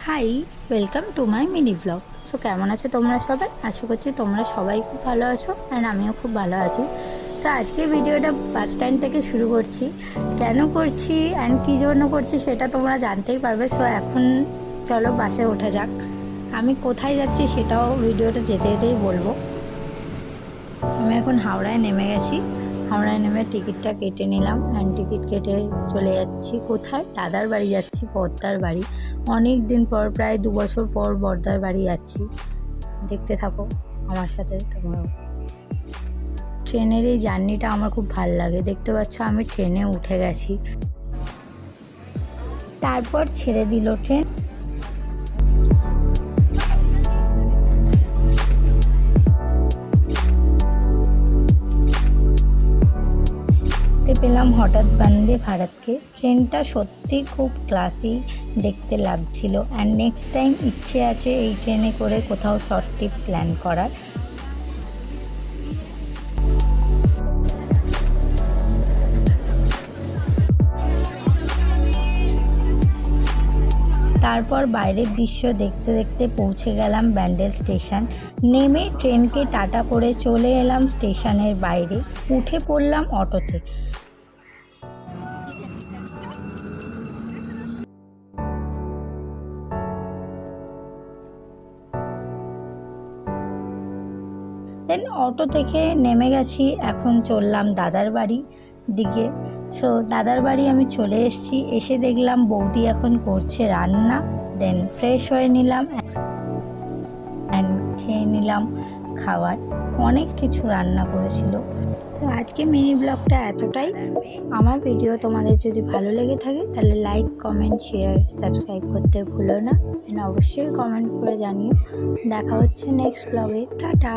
High, welcome to my mini vlog. So কেমন আছো তোমরা সবাই? আশা করছি তোমরা সবাই খুব ভালো আছো অ্যান্ড আমিও খুব ভালো আছি। সো আজকে ভিডিওটা বাস স্ট্যান্ড থেকে শুরু করছি। কেন করছি অ্যান্ড কী জন্য করছি সেটা তোমরা জানতেই পারবে। সো এখন চলো বাসে ওঠা যাক। আমি কোথায় যাচ্ছি সেটাও ভিডিওটা যেতে যেতেই বলবো। আমি এখন হাওড়ায় নেমে গেছি। হাওড়ায় নেমে টিকিটটা কেটে নিলাম অ্যান্ড টিকিট কেটে চলে যাচ্ছি কোথায়? দাদার বাড়ি যাচ্ছি, বর্দার বাড়ি। অনেক দিন পর, প্রায় 2 বছর পর বর্দার বাড়ি যাচ্ছি। দেখতে থাকো আমার সাথে তোমরাও। ট্রেনের এই জার্নিটা আমার খুব ভালো লাগে। দেখতে পাচ্ছ আমি ট্রেনে উঠে গেছি, তারপর ছেড়ে দিল ট্রেন। পেলাম হঠাৎ বন্দে ভারতকে। ট্রেনটা সত্যি খুব ক্লাসি দেখতে লাগছিল অ্যান্ড নেক্সট টাইম ইচ্ছে আছে এই ট্রেনে করে কোথাও শর্ট ট্রিপ প্ল্যান করার। তারপর বাইরের দৃশ্য দেখতে দেখতে পৌঁছে গেলাম ব্যান্ডেল স্টেশন। নেমে ট্রেনকে টাটা করে চলে এলাম স্টেশনের বাইরে। উঠে পড়লাম অটোতে। দেন অটো থেকে নেমে গেছি, এখন চললাম দাদার বাড়ি দিকে। সো দাদার বাড়ি আমি চলে এসেছি। এসে দেখলাম বৌদি এখন করছে রান্না। দেন ফ্রেশ হয়ে নিলাম অ্যান্ড খেয়ে নিলাম খাবার। অনেক কিছু রান্না করেছিল। তো আজকে মিনি ব্লগটা এতটাই। আমার ভিডিও তোমাদের যদি ভালো লেগে থাকে তাহলে লাইক, কমেন্ট, শেয়ার, সাবস্ক্রাইব করতে ভুলো না। অবশ্যই কমেন্ট করে জানিও। দেখা হচ্ছে নেক্সট ব্লগে। টাটা।